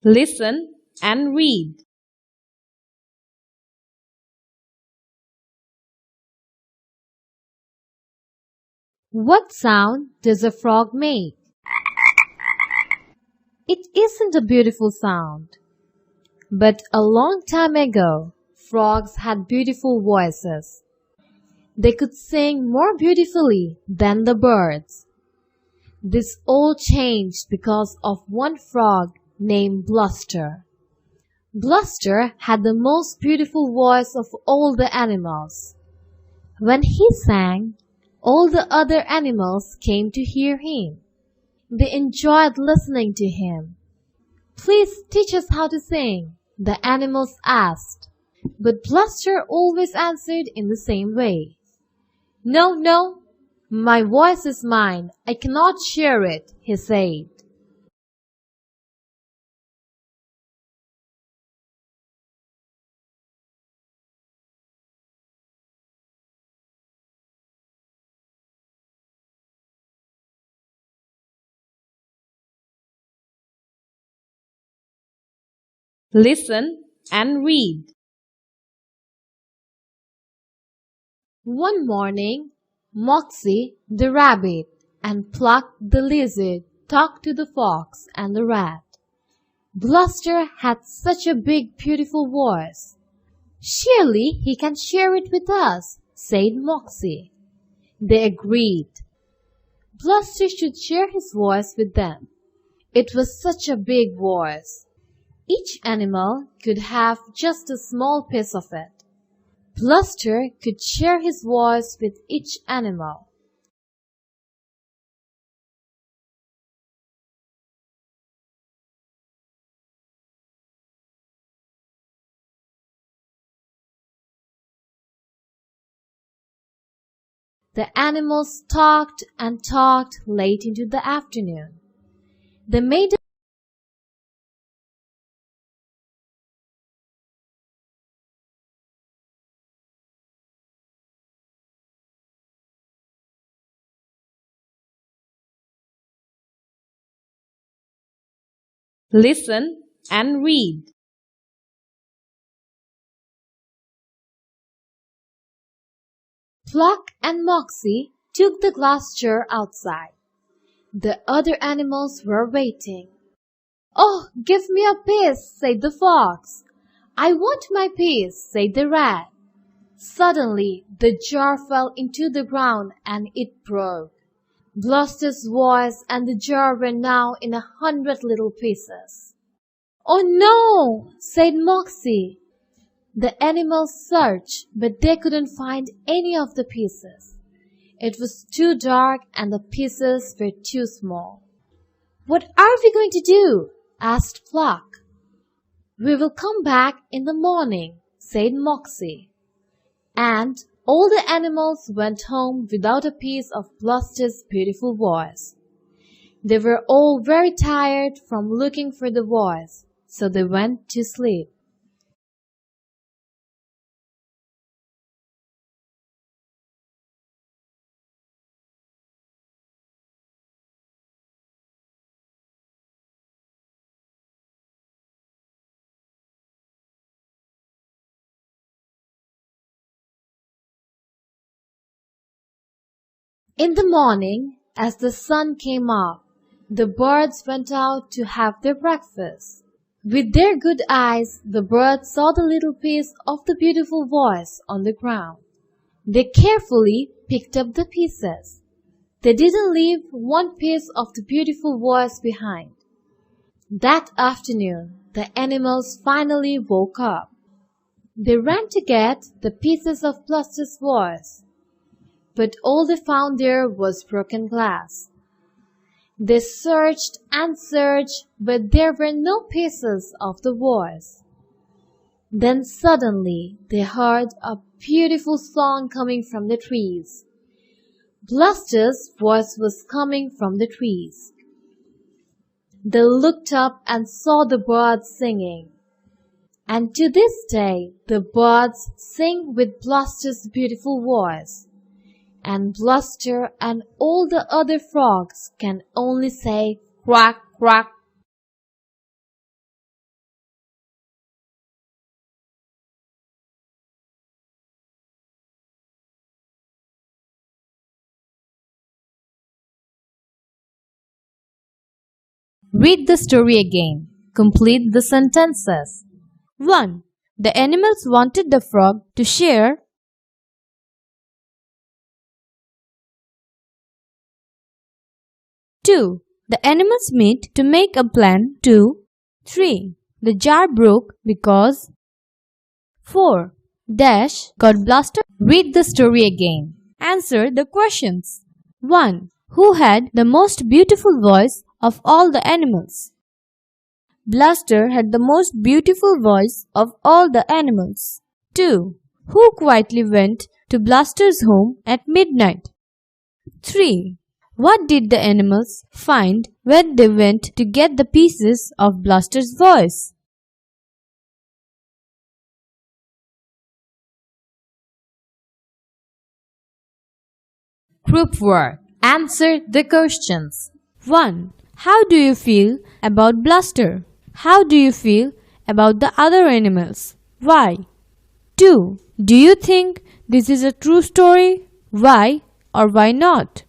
Listen and read. What sound does a frog make? It isn't a beautiful sound. But a long time ago, frogs had beautiful voices. They could sing more beautifully than the birds. This all changed because of one frog named Bluster. Bluster had the most beautiful voice of all the animals. When he sang, all the other animals came to hear him. They enjoyed listening to him. "Please teach us how to sing," the animals asked. But Bluster always answered in the same way. "No, no, my voice is mine. I cannot share it," he said. Listen and read. One morning, Moxie the rabbit and Pluck the lizard talked to the fox and the rat. "Bluster had such a big, beautiful voice. Surely he can share it with us," said Moxie. They agreed. Bluster should share his voice with them. It was such a big voice. Each animal could have just a small piece of it. Bluster could share his voice with each animal. The animals talked and talked late into the afternoon. They made Listen and read. Pluck and Moxie took the glass jar outside. The other animals were waiting. "Oh, give me a piece," said the fox. "I want my piece," said the rat. Suddenly the jar fell into the ground and it broke. Bluster's voice and the jar were now in 100 little pieces. "Oh no," said Moxie. The animals searched, but they couldn't find any of the pieces. It was too dark and the pieces were too small. "What are we going to do?" asked Pluck. "We will come back in the morning," said Moxie. And all the animals went home without a piece of Bluster's beautiful voice. They were all very tired from looking for the voice, so they went to sleep. In the morning, as the sun came up, the birds went out to have their breakfast. With their good eyes, the birds saw the little piece of the beautiful voice on the ground. They carefully picked up the pieces. They didn't leave one piece of the beautiful voice behind. That afternoon, the animals finally woke up. They ran to get the pieces of Bluster's voice, but all they found there was broken glass. They searched and searched, but there were no pieces of the voice. Then suddenly they heard a beautiful song coming from the trees. Bluster's voice was coming from the trees. They looked up and saw the birds singing. And to this day, the birds sing with Bluster's beautiful voice. And Bluster and all the other frogs can only say quack, quack, Read the story again. Complete the sentences. 1. The animals wanted the frog to share. 2. The animals meet to make a plan to. 3. The jar broke because. 4. Dash got Blaster. Read the story again. Answer the questions. 1. Who had the most beautiful voice of all the animals? Blaster had the most beautiful voice of all the animals. 2. Who quietly went to Blaster's home at midnight? 3. What did the animals find when they went to get the pieces of Blaster's voice? Group work. Answer the questions. 1. How do you feel about Blaster? How do you feel about the other animals? Why? 2. Do you think this is a true story? Why or why not?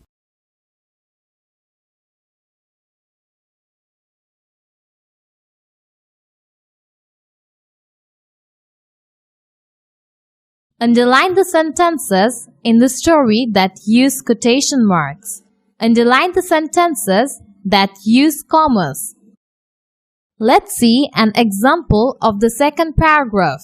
Underline the sentences in the story that use quotation marks. Underline the sentences that use commas. Let's see an example of the second paragraph.